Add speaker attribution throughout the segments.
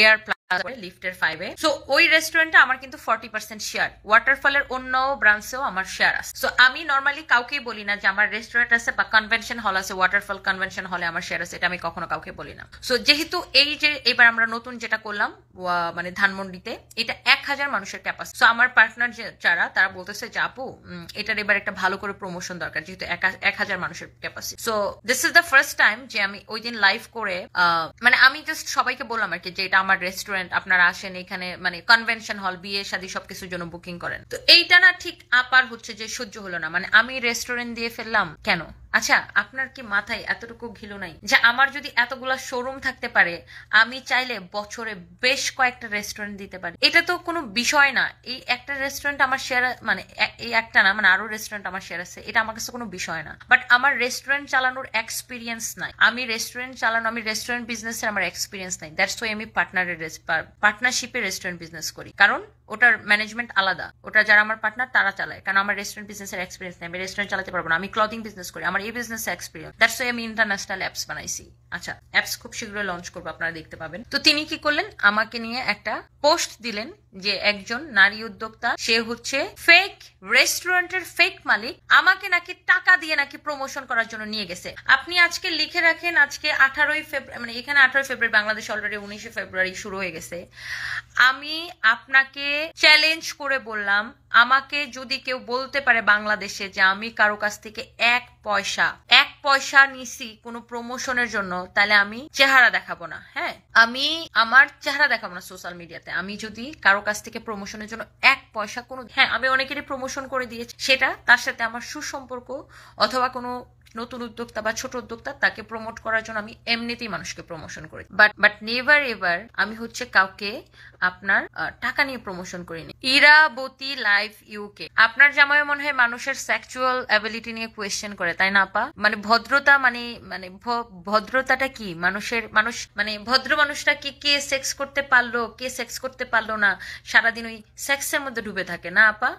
Speaker 1: Air লিফটের 5-এ। So ওই রেস্টুরেন্টে আমার কিন্তু 40% শেয়ার, ওয়াটারফলের অন্য ব্রাঞ্চেও আমার শেয়ার আছে। সো আমি নর্মালি কাউকেই বলি না যে আমার রেস্টুরেন্ট আছে বা কনভেনশন হল আছে, ওয়াটারফল কনভেনশন হলে আমার শেয়ার আছে, এটা আমি কখনো কাউকে বলি না। সো যেহেতু এই যে এবার আমরা নতুন যেটা করলাম মানে ধানমন্ডিতে, এটা 1000 মানুষের ক্যাপাসিটি। সো আমার পার্টনার যারা তারা বলতেছে যে আপু এটার এবার একটা ভালো করে প্রমোশন দরকার, যেহেতু 1000 মানুষের capacity. So this is the first time যে আমি ওই দিন লাইভ করে মানে আমি জাস্ট সবাইকে বললাম আর কি যে এটা আমার রেস্টুরেন্ট, আপনারা আসেন এখানে, মানে কনভেনশন হল, বিয়ে শাদী সবকিছুর জন্য বুকিং করেন। তো এইটা না ঠিক আপার হচ্ছে যে সহ্য হলো না, মানে আমি রেস্টুরেন্ট দিয়ে ফেললাম কেন? আচ্ছা, আপনার কি মাথায় এতটুকু ঘিলু নাই যে আমার যদি এতগুলা শোরুম থাকতে পারে, আমি চাইলে বছরে বেশ কয়েকটা রেস্টুরেন্ট দিতে পারি? এটা তো কোনো বিষয় না। এই একটা রেস্টুরেন্ট আমার শেয়ার, মানে এই একটা না, মানে আরো রেস্টুরেন্ট আমার শেয়ার আছে, এটা আমার কাছে কোনো বিষয় না। বাট আমার রেস্টুরেন্ট চালানোর এক্সপিরিয়েন্স নাই, আমি রেস্টুরেন্ট বিজনেসের আমার এক্সপিরিয়েন্স নাই। দ্যাটস ওয়াই আমি পার্টনারশিপে রেস্টুরেন্ট বিজনেস করি, কারণ ওটার ম্যানেজমেন্ট আলাদা, ওটা যারা আমার পার্টনার তারা চালায়। কারণ আমার রেস্টুরেন্ট বিজনেসের এক্সপিরিয়েন্স নেই, আমি রেস্টুরেন্ট চালাতে পারবো না। আমি ক্লথিং বিজনেস করি, আমার এই বিজনেস এক্সপিরিয়েন্স। দ্যাটস ওয়াই আমি ইন্টারন্যাশনাল অ্যাপস বানাইছি। আচ্ছা, অ্যাপস খুব শীঘ্রই লঞ্চ করবো, আপনারা দেখতে পাবেন। তো তিনি কি করলেন, আমাকে নিয়ে একটা পোস্ট দিলেন যে একজন নারী উদ্যোক্তা, সে হচ্ছে ফেক রেস্টুরেন্টের ফেক মালিক, আমাকে নাকি টাকা দিয়ে নাকি প্রমোশন করার জন্য নিয়ে গেছে। আপনি আজকে লিখে রাখেন, আজকে 18ই ফেব্রুয়ারি, মানে এখানে 18ই ফেব্রুয়ারি, বাংলাদেশ অলরেডি 19শে ফেব্রুয়ারি শুরু হয়ে গেছে। আমি আপনাকে চ্যালেঞ্জ করে বললাম, আমাকে যদি কেউ বলতে পারে বাংলাদেশে যে আমি কারো কাছ থেকে এক পয়সা নিছি কোনো প্রমোশনের জন্য, তাহলে আমি চেহারা দেখাবো না। হ্যাঁ, আমি আমার চেহারা দেখাবো না সোশ্যাল মিডিয়াতে। আমি যদি কারো কাছ থেকে প্রমোশনের জন্য এক পয়সা কোনো, হ্যাঁ আমি অনেকেরই প্রমোশন করে দিয়েছি, সেটা তার সাথে আমার সুসম্পর্ক অথবা কোনো নতুন উদ্যোক্তা বা ছোট উদ্যোক্তা, তাকে প্রমোট করার জন্য আমি এমনিতেই মানুষকে প্রমোশন করি। বাট নেভার এভার আমি হচ্ছে কাউকে আপনার টাকা নিয়ে প্রমোশন করিনি। ইরাবতী লাইভ ইউকে, আপনার জামাই মনে হয় মানুষের সেক্সুয়াল অ্যাবিলিটি নিয়ে কোয়েশ্চেন করে, তাই না আপা? মানে ভদ্রতা, মানে ভদ্রতাটা কি? মানুষ মানে ভদ্র মানুষটা কি, কে সেক্স করতে পারলো কে সেক্স করতে পারলো না, সারাদিন ওই সেক্সের মধ্যে ডুবে থাকে না আপা?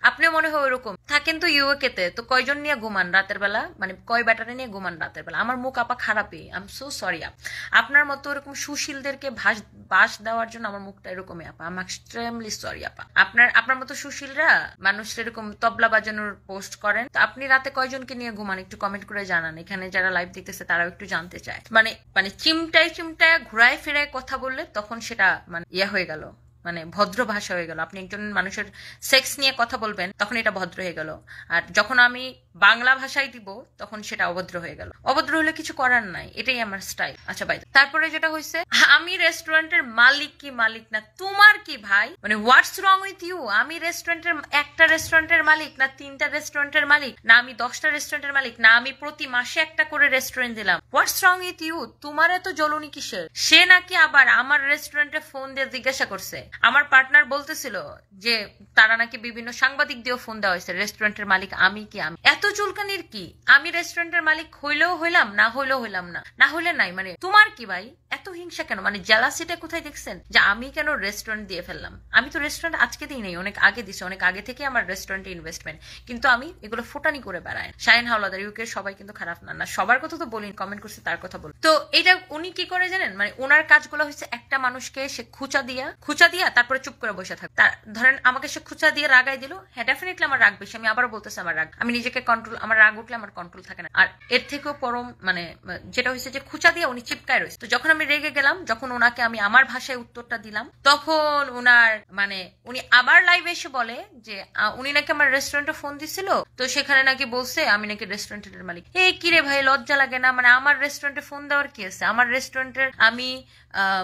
Speaker 1: আপনি মনে হয় ওইরকম থাকেন। তো ইউকে তে তো কয়জন নিয়ে ঘুমান রাতের বেলা, মানে কয় ব্যাটারে নিয়ে ঘুমান রাতের বেলা? আমার মুখ আপা খারাপই, আই এম সো সরি। আপনার মতো এরকম সুশীলদেরকে বাস দেওয়ার জন্য আমার মুখটা এরকমই আপা, আই এম এক্সট্রিমলি সরি আপা। আপনার মতো সুশীলরা মানুষ এরকম তবলা বাজানোর পোস্ট করেন। তো আপনি রাতে কয়জনকে নিয়ে ঘুমান একটু কমেন্ট করে জানান, এখানে যারা লাইভ দেখতেছে তারাও একটু জানতে চায়। মানে চিমটায় ঘুরায় ফিরায় কথা বললে তখন সেটা মানে ইয়া হয়ে গেল, মানে ভদ্র ভাষা হয়ে গেল। আপনি একজন মানুষের সেক্স নিয়ে কথা বলবেন তখন এটা ভদ্র হয়ে গেল, আর যখন আমি বাংলা ভাষায় দিব তখন সেটা অভদ্র হয়ে গেল। অভদ্র হলে কিছু করার নাই, এটাই আমার স্টাইল। আচ্ছা ভাই, তারপরে যেটা হয়েছে, আমি রেস্টুরেন্টের মালিক কি মালিক না তোমার কি ভাই? মানে হোয়াটস রং উইথ ইউ? আমি একটা রেস্টুরেন্টের মালিক না 3টা রেস্টুরেন্টের মালিক, না আমি 10টা রেস্টুরেন্টের মালিক, না আমি প্রতি মাসে একটা করে রেস্টুরেন্ট দিলাম? হোয়াটস রং উইথ ইউ? তোমার এত জ্বলুনি কিসের? সে নাকি আবার আমার রেস্টুরেন্টে ফোন দিয়ে জিজ্ঞাসা করছে, আমার পার্টনার বলতেছিল যে তারা নাকি বিভিন্ন সাংবাদিক দিয়েও ফোন দেওয়া হয়েছে, রেস্টুরেন্টের মালিক আমি কি? আমি এত চুলকানির কি? আমি রেস্টুরেন্টের মালিক হইলেও হইলাম, না হইলেও হইলাম না, না হইলে নাই, মানে তোমার কি ভাই? এত হিংসা কেন? মানে জেলাসিটা কোথায় দেখছেন যে আমি কেন রেস্টুরেন্ট দিয়ে ফেললাম? আমি তো রেস্টুরেন্ট আজকে দিই নাই, অনেক আগে দিছি, অনেক আগে থেকে আমার রেস্টুরেন্টে ইনভেস্টমেন্ট, কিন্তু আমি এগুলো ফোটানি করে বেড়াই। শাহিন হাওলাদার ইউকে সবাই কিন্তু খারাপ না, না সবার কথা তো বলিন, কমেন্ট করছে তার কথা বল। তো এটা উনি কি করে জানেন? মানে ওনার কাজগুলো হচ্ছে একটা মানুষকে সে খুচা দিয়া তারপরে চুপ করে বসে থাকে। তার ধরেন আমাকে সে খুচা দিয়ে রাগাই দিল, হ্যাঁ ডেফিনেটলি আমার রাগ বেশি, আমি আবারও বলতেছি আমার রাগ, আমি নিজেকে কন্ট্রোল, আমার রাগ উঠলে আমার কন্ট্রোল থাকে না। আর এর থেকেও পরম মানে যেটা হয়েছে যে খুচা দিয়ে উনি চিপকায় রয়েছে। তো যখন আমি রেগে গেলাম, যখন ওনাকে আমি আমার ভাষায় উত্তরটা দিলাম, তখন ওনার মানে উনি আবার লাইভে এসে বলে যে উনি নাকি আমার রেস্টুরেন্টে ফোন দিছিল, তো সেখানে নাকি বলছে আমি নাকি রেস্টুরেন্টের মালিক। এই কিরে ভাই, লজ্জা লাগে না? মানে আমার রেস্টুরেন্টে ফোন দেওয়ার কি আছে? আমার রেস্টুরেন্টের আমি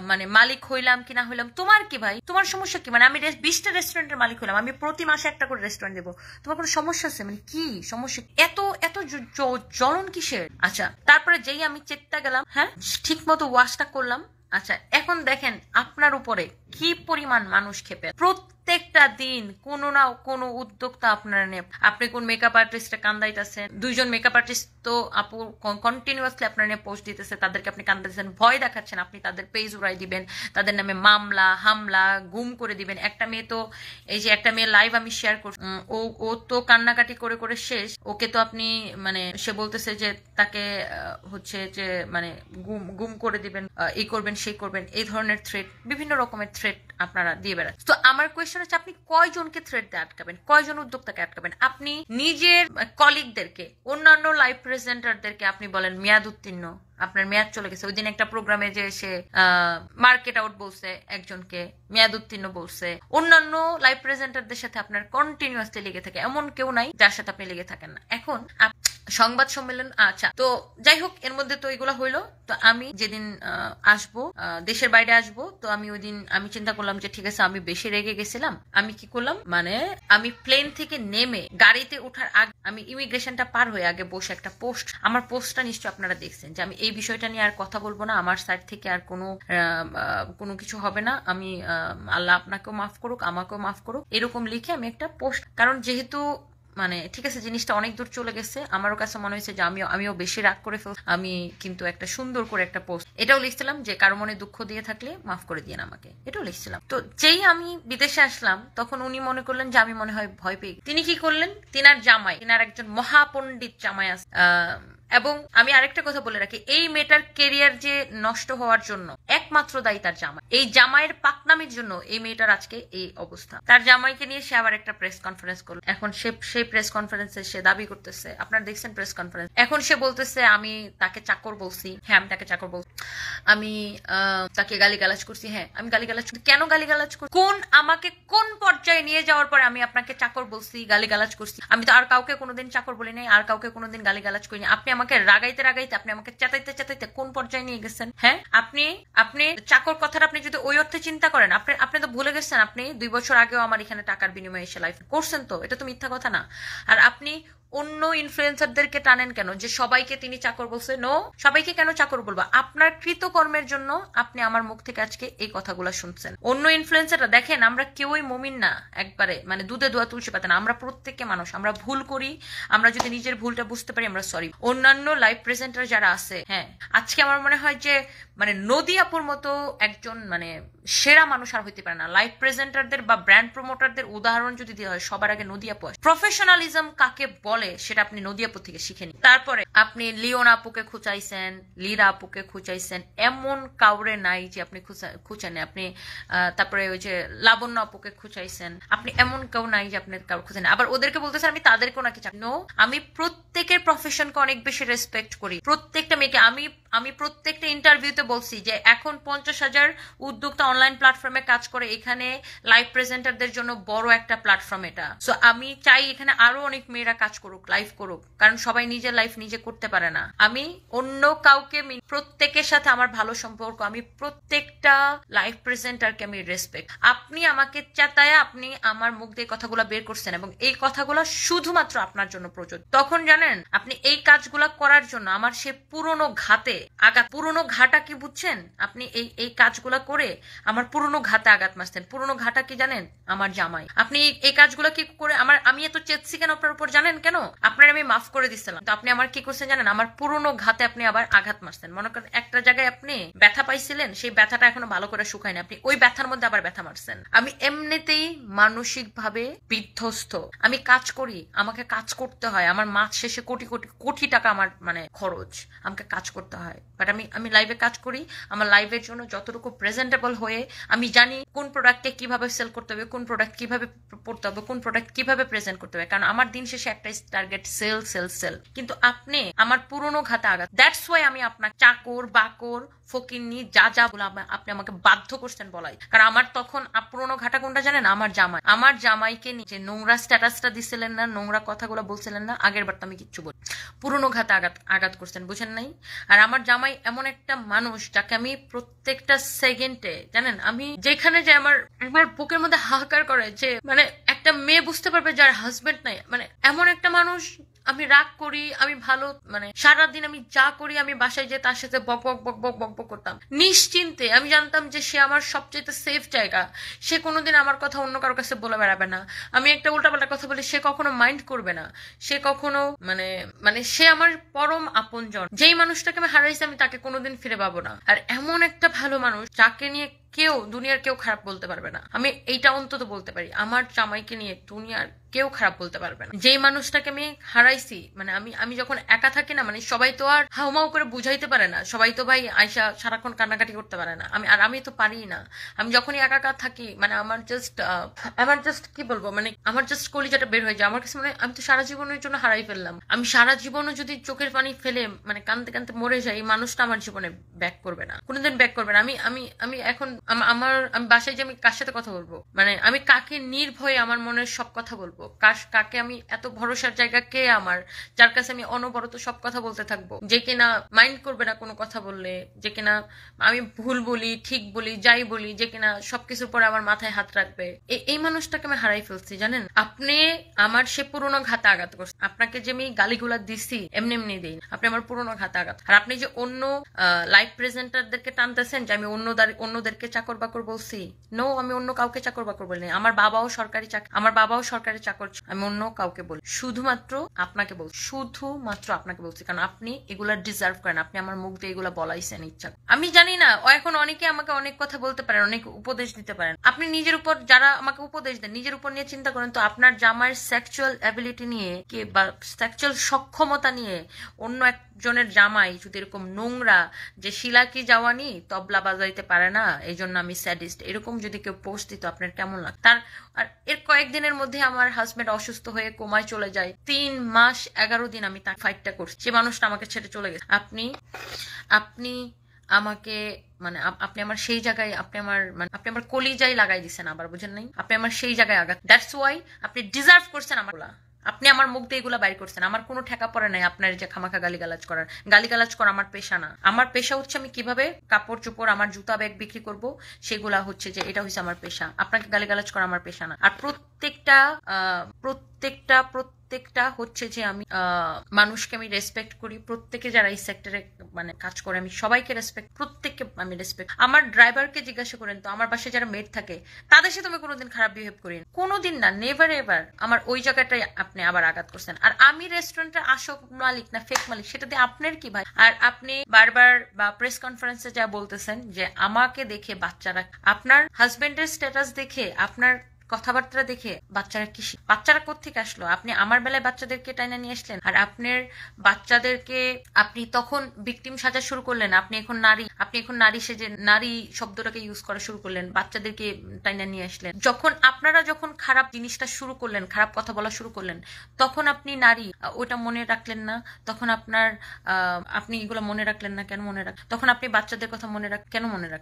Speaker 1: মানে মালিক হইলাম কি না হইলাম তোমার কি ভাই? তোমার সমস্যা কি? মানে আমি 20টা রেস্টুরেন্টের মালিক হইলাম, আমি প্রতি মাসে একটা করে রেস্টুরেন্ট দেবো, তোমার কোনো সমস্যা আছে? মানে কি সমস্যা? এত জ্বলন কিসের? আচ্ছা, তারপরে যেই আমি চেকটা গেলাম, হ্যাঁ ঠিক মতো ওয়াশটা করলাম। আচ্ছা, এখন দেখেন আপনার উপরে কি পরিমাণ মানুষ খেপে। প্রত্যেকটা দিন কোনো না কোনো উদ্যোক্তা আপনারা নেই। আপনি কোন মেকআপ আর্টিস্টে কান্দাইতেছেন, 2জন মেকআপ আর্টিস্ট তো আপু কন্টিনিউয়াসলি আপনার নিয়ে পোস্ট দিতেছে, তাদেরকে আপনি কান্দাইতেছেন, ভয় দেখাচ্ছেন, আপনি তাদের পেজ উড়াই দিবেন, তাদের নামে মামলা হামলা গুম করে দিবেন। একটা মেয়ে তো, এই যে একটা মেয়ে লাইভ আমি শেয়ার করছি, ও তো কান্নাকাটি করে করে শেষ। ওকে তো আপনি মানে সে বলতেছে যে তাকে হচ্ছে যে মানে গুম করে দিবেন, এই করবেন সেই করবেন, এই ধরনের থ্রেট, বিভিন্ন রকমের থ্রেট আপনারা দিয়ে বেড়াচ্ছেন। তো আমার কোয়েশ্চেন হচ্ছে, আপনি কয়জনকে থ্রেট দিয়ে আটকাবেন, কয়জন উদ্যোক্তাকে আটকাবেন? আপনি নিজের কলিগদেরকে, অন্যান্য লাইভ প্রেজেন্টারদেরকে আপনি বলেন মেয়াদ উত্তীর্ণ, আপনার মেয়াদ চলে গেছে। ওই দিন একটা প্রোগ্রামে যে সে মার্কেট আউট বলছে, একজনকে মেয়াদ উত্তীর্ণ বলছে। অন্যান্য লাইভ প্রেজেন্টারদের সাথে আপনার কন্টিনিউয়াসলি লেগে থাকে, এমন কেউ নাই যার সাথে আপনি লেগে থাকেন না। এখন সংবাদ সম্মেলন, আচ্ছা তো যাই হোক, এর মধ্যে তো এগুলো হইলো। তো আমি যেদিন আসবো, দেশের বাইরে আসবো, তো আমি ওই দিন আমি চিন্তা করলাম যে ঠিক আছে, আমি বেশি রেগে গেছিলাম। আমি কি করলাম, মানে আমি প্লেন থেকে নেমে গাড়িতে ওঠার আগে আমি ইমিগ্রেশনটা পার হয়ে আগে বসে একটা পোস্ট, আমার পোস্টটা নিশ্চয় আপনারা দেখছেন, যে আমি এই বিষয়টা নিয়ে আর কথা বলবো না, আমার সাইড থেকে আর কোনো কিছু হবে না, আমি আল্লাহ আপনাকেও মাফ করুক আমাকেও মাফ করুক, এরকম লিখে আমি একটা পোস্ট, কারণ যেহেতু মানে ঠিক আছে জিনিসটা অনেক দূর চলে গেছে, আমারও কাছে মনে হয়েছে যে আমিও বেশি রাগ করে ফেলছি। আমি কিন্তু একটা সুন্দর করে একটা পোস্ট এটাও লিখছিলাম যে কারো মনে দুঃখ দিয়ে থাকলে মাফ করে দিয়ে আমাকে, এটাও লিখছিলাম। তো যেই আমি বিদেশে আসলাম, তখন উনি মনে করলেন যে আমি মনে হয় ভয় পেয়ে। তিনি কি করলেন, তিনার একজন মহাপণ্ডিত জামাই আছে। এবং আমি আরেকটা কথা বলে রাখি, এই মেয়েটার কেরিয়ার যে নষ্ট হওয়ার জন্য একমাত্র দায়ী তার জামাই। এই জামাইয়ের পাকনামির জন্য এই মেয়েটার আজকে এই অবস্থা। তার জামাইকে নিয়ে সে আবার একটা প্রেস কনফারেন্স করলো। এখন সেই প্রেস কনফারেন্সে সে দাবি করতেছে, আপনারা দেখছেন প্রেস কনফারেন্স, এখন সে বলতেছে আমি তাকে চাকর বলছি। হ্যাঁ, আমি তাকে চাকর বলছি। আমি তাকে গালিগালাজ করছি। হ্যাঁ, আমি গালিগালাজ করছি। কেন গালিগালাজ করছি? আমাকে কোন পর্যায়ে নিয়ে যাওয়ার পরে আমি আপনাকে চাকর বলছি, গালিগালাজ করছি? আমি তো আর কাউকে কোনোদিন চাকর বলি নাই, আর কাউকে কোনোদিন গালিগালাজ করিনি। আপনি আমাকে রাগাইতে আপনি আমাকে চেতাইতে কোন পর্যায়ে নিয়ে গেছেন? হ্যাঁ, আপনি চাকর কথাটা আপনি যদি ওই অর্থে চিন্তা করেন, আপনি তো ভুলে গেছেন আপনি 2 বছর আগেও আমার এখানে টাকার বিনিময়ে এসে লাইফ করছেন, তো এটা তো মিথ্যা কথা না। আর আপনি অন্য ইনফ্লুয়েন্সারদেরকে টানেন কেন যে সবাইকে তিনি চাকর বলছে? নো, সবাইকে কেন চাকর বলবো? আপনার কৃতকর্মের জন্য আপনি আমার মুখ থেকে আজকে এই কথাগুলো শুনছেন। অন্য ইনফ্লুয়েন্সাররা দেখেন, আমরা কেউই মুমিন না, একবারে মানে দুধে ধোয়া তুলসী পাতা না। আমরা প্রত্যেককে মানুষ, আমরা ভুল করি। আমরা যদি নিজের ভুলটা বুঝতে পারি, আমরা সরি। অন্যান্য লাইভ প্রেজেন্টার যারা আছে, হ্যাঁ, আজকে আমার মনে হয় যে মানে নদী আপুর মতো একজন মানে সেরা মানুষ আর হইতে পারে না। লাইভ প্রেজেন্টারদের বা ব্র্যান্ড প্রমোটারদের উদাহরণ যদি দেওয়া হয়, সবার আগে নদী আপু। প্রফেশনালিজম কাকে বলে সেটা আপনি নদী আপু থেকে শিখে নিন। তারপরে আপনি লিওন আপুকে খুঁচাইছেন, লিরা আপুকে খুঁচাইছেন, এমন কাউরে নাই যে আপনি খুঁচান। আপনি তারপরে ওই যে লাবণ্য আপুকে খুঁচাইছেন, আপনি এমন কেউ নাই যে আপনি কাউর খুঁজেন। আবার ওদেরকে বলতেছেন আমি তাদেরকেও নাকি চাই। নো, আমি প্রত্যেকের প্রফেশনকে অনেক বেশি রেসপেক্ট করি। প্রত্যেকটা মেয়েকে আমি প্রত্যেকটা ইন্টারভিউতে বলছি যে এখন 50,000 উদ্যোক্তা অনলাইন প্ল্যাটফর্মে কাজ করে, এখানে লাইভ প্রেজেন্টারদের জন্য বড় একটা প্ল্যাটফর্ম এটা। সো আমি চাই এখানে আরো অনেক মেয়েরা কাজ করুক, লাইভ করুক, কারণ সবাই নিজের লাইফ নিজে করতে পারে না। আমি অন্য কাউকে, প্রত্যেকের সাথে আমার ভালো সম্পর্ক, আমি প্রত্যেকটা লাইভ প্রেজেন্টারকে আমি রেসপেক্ট। আপনি আমাকে চেতায় আপনি আমার মুখ দিয়ে কথাগুলো বের করছেন, এবং এই কথাগুলো শুধুমাত্র আপনার জন্য প্রযোজ্য। তখন জানেন আপনি এই কাজগুলা করার জন্য আমার সে পুরনো ঘাতে আঘাত, পুরনো ঘাটা কি বুঝছেন? আপনি এই কাজগুলা করে আমার পুরনো ঘাতে আঘাত মারছেন। পুরনো ঘাটা কি জানেন? আমার জামাই। আপনি এই কাজগুলো কি করে আমি এত চেতছি কেন আপনার উপর জানেন কেন? আপনার আমি মাফ করে দিচ্ছিলাম, তো আপনি আমার কি করছেন জানেন? আমার পুরনো ঘাতে আপনি আবার আঘাত মারছেন। মনে করেন একটা জায়গায় আপনি ব্যথা পাইছিলেন, সেই ব্যথাটা এখনো ভালো করে শুকায়নি, আপনি ওই ব্যথার মধ্যে আবার ব্যথা মারছেন। আমি এমনিতেই মানসিক ভাবে বিধ্বস্ত। আমি কাজ করি, আমাকে কাজ করতে হয়, আমার মাস শেষে কোটি টাকা আমার মানে খরচ, আমাকে কাজ করতে হয়। বাট আমি লাইভে কাজ করি, আমার লাইভের জন্য যতটুকু প্রেজেন্টেবল হয়ে আমি জানি কোন প্রোডাক্টকে কিভাবে সেল করতে হবে, কোন প্রোডাক্ট কিভাবে পড়তে হবে, কোন প্রোডাক্ট কিভাবে প্রেজেন্ট করতে হবে, কারণ আমার দিন শেষে একটা টার্গেট সেল সেল সেল। কিন্তু আপনি আমার পুরনো ঘাতে আঘাত, দ্যাটস ওয়াই আমি আপনার চাকর বাকর ফকিন্নি যা বলে আপনি আমাকে বাধ্য করছেন বলাই। কারণ আমার তখন পুরনো ঘাটা কোনটা জানেন? আমার জামাইকে নিয়ে নোংরা স্ট্যাটাসটা দিছিলেন না, নোংরা কথাগুলো বলছিলেন না, আগের বার তো আমি কিচ্ছু বলি, পুরনো ঘাতে আঘাত করছেন, বুঝেন নাই? আর আমার জামাই এমন একটা মানুষ যাকে আমি প্রত্যেকটা সেকেন্ডে জানেন, আমি যেখানে যে আমার বুকের মধ্যে হাহাকার করে যে মানে একটা একটা মেয়ে বুঝতে পারবে যার হাজবেন্ড নাই, মানে এমন একটা মানুষ। আমি রাগ করি, আমি ভালো, মানে সারাদিন আমি যা করি, আমি বাসায় যে তার সাথে বক বক বক বক বক বক করতাম নিশ্চিন্তে। আমি জানতাম যে সে আমার সবচেয়ে সেফ জায়গা, সে কোনোদিন আমার কথা অন্য কারোর কাছে বলে বেড়াবে না। আমি একটা উল্টাপাল্টা কথা বলি, সে কখনো মাইন্ড করবে না, সে কখনো মানে মানে সে আমার পরম আপনজন। যেই মানুষটাকে আমি হারাইছি আমি তাকে কোনোদিন ফিরে পাবো না। আর এমন একটা ভালো মানুষ যাকে নিয়ে কেউ, দুনিয়ার কেউ খারাপ বলতে পারবে না। আমি এইটা অন্তত বলতে পারি, আমার জামাইকে নিয়ে দুনিয়ার কেউ খারাপ বলতে পারবে না। যেই মানুষটাকে আমি হারাইছি, মানে আমি যখন একা থাকি না, মানে সবাই তো আর হাউমাউ করে বুঝাইতে পারে না, সবাই তো ভাই আয়সা সারাক্ষণ কান্নাকাটি করতে পারে না। আমি তো পারি না। আমি যখনই একা একা থাকি, মানে আমার জাস্ট কি বলবো, মানে আমার জাস্ট কলিজাটা বের হয়ে যায়। আমার কাছে মানে আমি তো সারা জীবনের জন্য হারাই ফেললাম। আমি সারা জীবনও যদি চোখের পানি ফেলে মানে কানতে কানতে মরে যাই, এই মানুষটা আমার জীবনে ব্যাক করবে না, কোনোদিন ব্যাক করবে না। আমি এখন আমি বাসায় যে আমি কার সাথে কথা বলবো, মানে আমি কাকে নির্ভয়ে আমার মনের সব কথা বলবো, কাকে আমি এত ভরসার জায়গা কে আমার, যার কাছে আমি অনবরত সব কথা বলতে থাকবো, যে কিনা মাইন্ড করবে না কোনো কথা বললে, যে কিনা আমি ভুল বলি ঠিক বলি যাই বলি, যে কিনা সবকিছুর পরে আমার মাথায় হাত রাখবে। এই মানুষটাকে আমি হারাই ফেলছি জানেন। আপনি আমার সে পুরোনো ঘাতে আঘাত করছেন। আপনাকে যে আমি গালিগুলা দিছি এমনি এমনি দিই, আপনি আমার পুরোনো ঘাতে আঘাত। আর আপনি যে অন্য লাইভ প্রেজেন্টারদেরকে টানতেছেন যে আমি অন্যদেরকে চাকর বাকর বলছি, নো, আমি অন্য কাউকে চাকর বাকর বলিনি। আমার বাবাও সরকারি চাকর। আমি অন্য কাউকে বলি, শুধুমাত্র আপনাকে বলছি, শুধুমাত্র আপনাকে বলছি, কারণ আপনি এগুলা ডিজার্ভ করেন। আপনি আমার মুখ দিয়ে এগুলা বলাইছেন ইচ্ছা। আমি জানি না, এখন অনেকে আমাকে অনেক কথা বলতে পারেন, অনেক উপদেশ দিতে পারেন। আপনি নিজের উপর, যারা আমাকে উপদেশ দেন, নিজের উপর নিয়ে চিন্তা করেন তো। আপনার জামাইয়ের সেক্সুয়াল অ্যাবিলিটি নিয়ে কে বা সেক্সুয়াল সক্ষমতা নিয়ে অন্য একজনের জামাই যদি এরকম নোংরা, যে শিলা কি জাওয়ানি তবলা বাজাইতে পারে না এই জন্য আমি স্যাডিস্ট, এরকম যদি কেউ পোস্ট দিত আপনার কেমন লাগতো? আর এর কয়েকদিনের মধ্যে আমার হাজবেন্ড অসুস্থ হয়ে কোমায় চলে যায়। 3 মাস 11 দিন আমি তার ফাইটটা করছি, যে মানুষটা আমাকে ছেড়ে চলে গেছে। আপনি আমাকে মানে আপনি আমার সেই জায়গায়, আপনি আমার কলিজায় লাগাই দিচ্ছেন আবার, বুঝেন নাই? আপনি আমার সেই জায়গায় আঘাত, দ্যাটস ওয়াই আপনি ডিজার্ভ করছেন আমার। আপনি আমার মুখ দিয়ে এগুলা বাইর করছেন, আমার কোনো ঠেকা পড়ে নাই আপনার যে খামাখা গালিগালাজ করা আমার পেশা না। আমার পেশা হচ্ছে আমি কিভাবে কাপড় চোপড়, আমার জুতা ব্যাগ বিক্রি করব, সেগুলা হচ্ছে যে এটা হচ্ছে আমার পেশা। আপনাকে গালিগালাজ করা আমার পেশা না। আর প্রত্যেকটা হচ্ছে যে আমি মানুষকে আমি রেসপেক্ট করি। প্রত্যেকে যারা এই সেক্টরে মানে কাজ করে, আমি সবাইকে রেসপেক্ট, প্রত্যেককে আমি রেসপেক্ট। আমার ড্রাইভারকে জিজ্ঞাসা করেন তো, আমার বাসায় যারা মেড থাকে তাদের সাথে আমি কোনোদিন খারাপ বিহেভ করি না, কোনোদিন না, নেভার এভার। আমার ওই জায়গাটাই আপনি আবার আঘাত করছেন। আর আমি রেস্টুরেন্টের আসল মালিক না ফেক মালিক, সেটা দিয়ে আপনার কি ভাই? আর আপনি বারবার বা প্রেস কনফারেন্সে যা বলতেছেন যে আমাকে দেখে বাচ্চারা, আপনার হাজবেন্ডের স্ট্যাটাস দেখে, আপনার কথাবার্তা দেখে বাচ্চারা কোত্থেকে আসলো? আপনি আমার বেলায় বাচ্চাদেরকে টাইনা নিয়ে আসলেন, আর আপনার বাচ্চাদেরকে আপনি তখন ভিকটিম সাজা শুরু করলেন। আপনি এখন নারী সেজে নারী শব্দটাকে ইউজ করা শুরু করলেন, বাচ্চাদেরকে টাইনা নিয়ে আসলেন। আপনারা যখন খারাপ জিনিসটা শুরু করলেন, খারাপ কথা বলা শুরু করলেন, তখন আপনি নারী ওটা মনে রাখলেন না। তখন আপনি এগুলো মনে রাখলেন না, কেন মনে তখন আপনি বাচ্চাদের কথা কেন মনে রাখ?